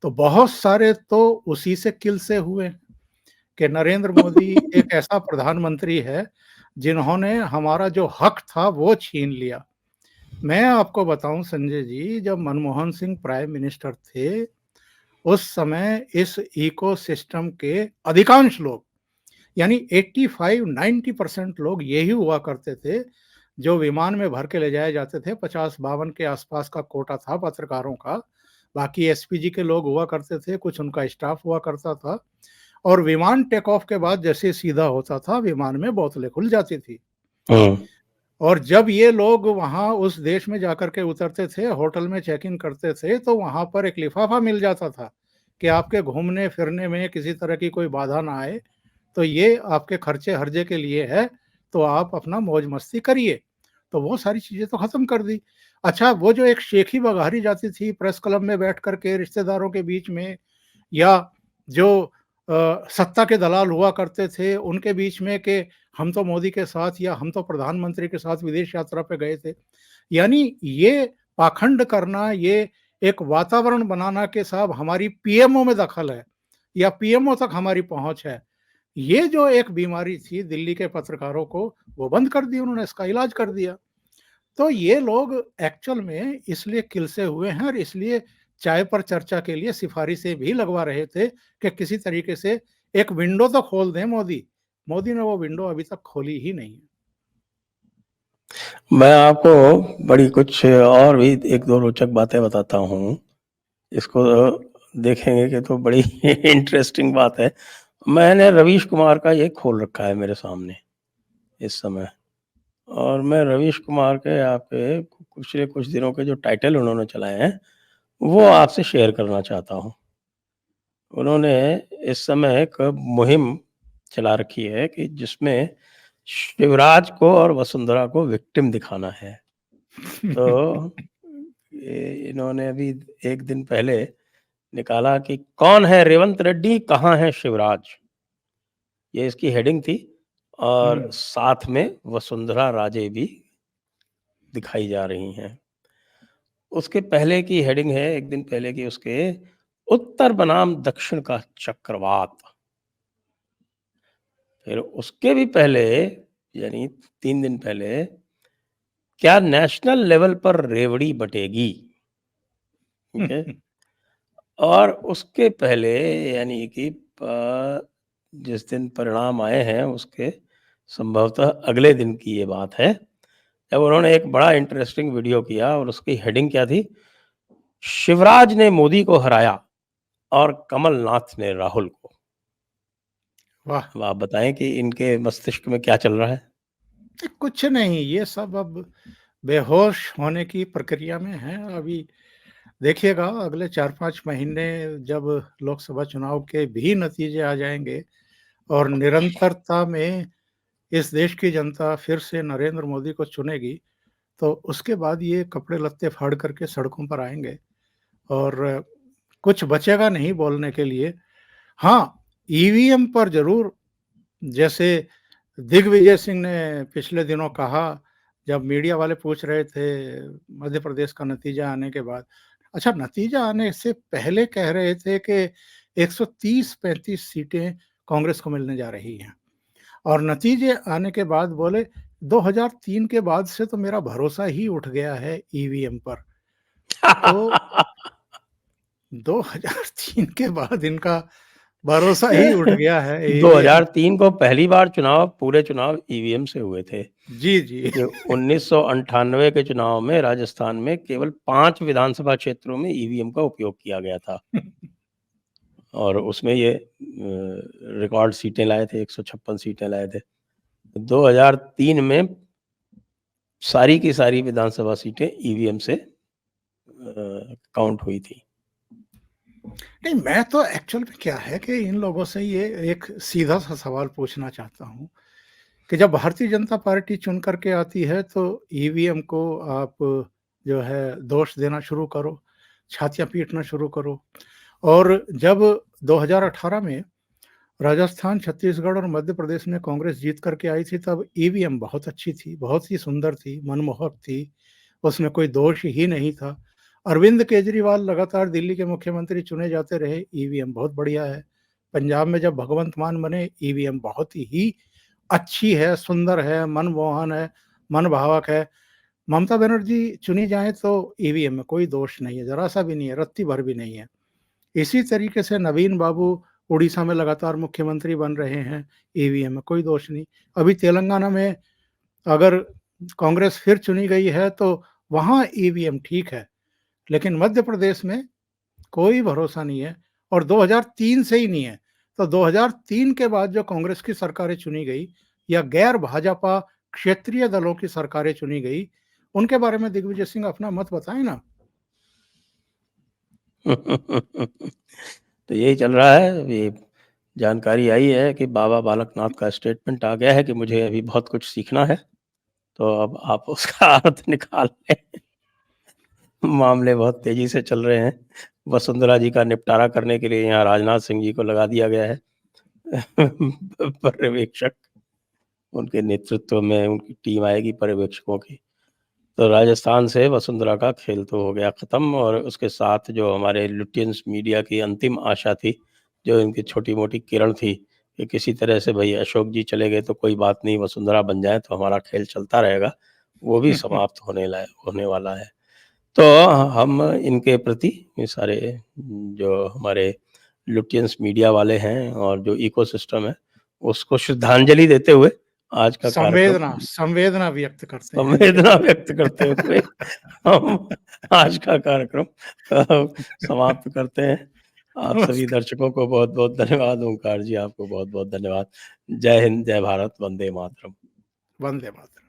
तो बहुत सारे तो उसी से किल से हुए कि नरेंद्र मोदी एक ऐसा प्रधानमंत्री है, जिन्होंने हमारा जो हक था वो छीन लिया। मैं आपको बताऊँ संजय जी, जब मनमोहन सिंह प्राइम मिनिस्टर थे, उस समय इस इकोसिस्टम के अधिकांश लोग, यानी 85-90% लोग यही हुआ करते थे, जो विमान में भर के ले जाए जाते थे। 50-52 के आसपास का कोटा था पत्रकारों का, बाकी एसपीजी के लोग हुआ करते थे, कुछ उनका स्टाफ हुआ करता था, और विमान टेक ऑफ के बाद जैसे सीधा होता था, विमान में बोतलें खुल जाती थी। और जब ये लोग वहाँ उस देश में जाकर के उतरते थे, होटल में चेक इन करते थे, तो वहाँ पर एक लिफाफा मिल जाता था कि आपके घूमने-फिरने में किसी तरह की कोई बाधा ना आए, तो ये आपके खर्चे-हर्जे के लिए है, तो आप अपना मौज-मस्ती करिए। तो वो सारी चीज़ें तो खत्म कर दी। अच्छा, वो जो एक शेखी बघारी जाती थी प्रेस क्लब में बैठ कर के रिश्तेदारों के बीच में, या जो सत्ता के दलाल हुआ करते थे, उनके बीच में कि हम तो मोदी के साथ या हम तो प्रधानमंत्री के साथ विदेश यात्रा पे गए थे। यानी ये पाखंड करना, ये एक वातावरण बनाना कि साहब हमारी पीएमओ में दखल है या पीएमओ तक हमारी पहुँच है। ये जो एक बीमारी थी दिल्ली के पत्रकारों को, वो बंद कर दी उन्होंने, इसका इलाज कर दिया। तो ये लोग एक्चुअल में इसलिए किलसे हुए हैं, और इसलिए चाय पर चर्चा के लिए सिफारिशें भी लगवा रहे थे कि किसी तरीके से एक विंडो तो खोल दें मोदी। मोदी ने वो विंडो अभी तक खोली ही नहीं है। मैं आपको बड़ी कुछ और भी 1-2 रोचक बातें बताता हूँ। इसको देखेंगे कि तो बड़ी इंटरेस्टिंग बात है। मैंने रवीश कुमार का ये खोल रखा है मेरे सामने इस समय, और मैं रवीश कुमार के आपके पिछले कुछ दिनों के जो टाइटल उन्होंने चलाए हैं, वो आपसे शेयर करना चाहता हूँ। उन्होंने इस समय एक मुहिम चला रखी है कि जिसमें शिवराज को और वसुंधरा को विक्टिम दिखाना है। तो इन्होंने अभी 1 दिन पहले निकाला कि कौन है रेवंत रेड्डी, कहाँ है शिवराज, ये इसकी हेडिंग थी, और साथ में वसुंधरा राजे भी दिखाई जा रही हैं। उसके पहले की हेडिंग है 1 दिन पहले की उसके, उत्तर बनाम दक्षिण का चक्रवात। फिर उसके भी पहले, यानी 3 दिन पहले, क्या नेशनल लेवल पर रेवड़ी बटेगी? ठीक है। और उसके पहले, यानी कि जिस दिन परिणाम आए हैं उसके संभवतः अगले दिन की ये बात है, जब उन्होंने एक बड़ा इंटरेस्टिंग वीडियो किया और उसकी हेडिंग क्या थी? शिवराज ने मोदी को हराया और कमलनाथ ने राहुल को। वाह! अब आप बताएं कि इनके मस्तिष्क में क्या चल रहा है? कुछ नहीं, ये सब अब बेहोश होने की प्रक्रिया में हैं। अभी देखिएगा अगले 4-5 महीने जब लोकसभा चुनाव के भी नतीजे आ जाएँगे और निरंतरता में इस देश की जनता फिर से नरेंद्र मोदी को चुनेगी, तो उसके बाद ये कपड़े-लत्ते फाड़ कर के सड़कों पर आएँगे और कुछ बचेगा नहीं बोलने के लिए। हाँ, ईवीएम पर ज़रूर, जैसे दिग्विजय सिंह ने पिछले दिनों कहा, जब मीडिया वाले पूछ रहे थे मध्य प्रदेश का नतीजा आने के बाद, अच्छा नतीजा आने से पहले कह रहे थे कि 130-35 सीटें कांग्रेस को मिलने जा रही हैं और नतीजे आने के बाद बोले 2003 के बाद से तो मेरा भरोसा ही उठ गया है ईवीएम पर। तो 2003 के बाद इनका भरोसा ही उठ गया है ईवीएम। 2003 को पहली बार पूरे चुनाव ईवीएम से हुए थे। जी, जी। ये 1998 के चुनाव में राजस्थान में केवल 5 विधानसभा क्षेत्रों में ईवीएम का उपयोग किया गया था। और उसमें ये रिकॉर्ड सीटें लाए थे, 156 सीटें लाए थे। 2003 में सारी की सारी विधानसभा सीटें ईवीएम से काउंट हुई थी। नहीं, मैं तो एक्चुअल में क्या है कि इन लोगों से ये एक सीधा-सा सवाल पूछना चाहता हूँ कि जब भारतीय जनता पार्टी चुन कर के आती है तो ईवीएम को आप जो है दोष देना शुरू करो, छातियाँ पीटना शुरू करो और जब 2018 में राजस्थान, छत्तीसगढ़ और मध्य प्रदेश में कांग्रेस जीत कर के आई थी तब ईवीएम बहुत अच्छी थी, बहुत ही सुंदर थी, मनमोहक थी, उसमें कोई दोष ही नहीं था। अरविंद केजरीवाल लगातार दिल्ली के मुख्यमंत्री चुने जाते रहे, ईवीएम बहुत बढ़िया है। पंजाब में जब भगवंत मान बने, ईवीएम बहुत ही अच्छी है, सुंदर है, मनमोहन है, मनभावक है। ममता बनर्जी चुनी जाएँ तो ईवीएम में कोई दोष नहीं है, ज़रा-सा भी नहीं है, रत्ती भर भी नहीं है। इसी तरीके से नवीन बाबू उड़ीसा में लगातार मुख्यमंत्री बन रहे हैं, ईवीएम में कोई दोष नहीं। अभी तेलंगाना में अगर कांग्रेस फिर चुनी गई है तो वहाँ ईवीएम ठीक है, लेकिन मध्य प्रदेश में कोई भरोसा नहीं है और 2003 से ही नहीं है। तो 2003 के बाद जो कांग्रेस की सरकारें चुनी गई या गैर भाजपा क्षेत्रीय दलों की सरकारें चुनी गई, उनके बारे में दिग्विजय सिंह अपना मत बताएँ ना। तो यही चल रहा है। अभी जानकारी आई है कि बाबा बालकनाथ का स्टेटमेंट आ गया है कि मुझे अभी बहुत कुछ सीखना है, तो अब आप उसका अर्थ निकाल लें। मामले बहुत तेजी से चल रहे हैं। वसुंधरा जी का निपटारा करने के लिए यहाँ राजनाथ सिंह जी को लगा दिया गया है पर्यवेक्षक। उनके नेतृत्व में उनकी टीम आएगी पर्यवेक्षकों की। तो राजस्थान से वसुंधरा का खेल तो हो गया ख़त्म और उसके साथ जो हमारे लुटियंस मीडिया की अंतिम आशा थी, जो इनकी छोटी-मोटी किरण थी कि किसी तरह से भई अशोक जी चले गए तो कोई बात नहीं, वसुंधरा बन जाए तो हमारा खेल चलता रहेगा, वो भी समाप्त होने वाला है। तो हम इनके प्रति ये सारे जो हमारे लुटियंस मीडिया वाले हैं और जो इकोसिस्टम है, उसको श्रद्धांजलि देते हुए आज का कार्यक्रम संवेदना व्यक्त करते हैं इनके संवेदना प्रति। व्यक्त करते हुए हम आज का कार्यक्रम समाप्त करते हैं। आप सभी नमस्कार। दर्शकों को बहुत-बहुत धन्यवाद। ओंकार जी आपको बहुत-बहुत धन्यवाद। जय हिंद, जय भारत, वंदे मातरम। वंदे मातरम।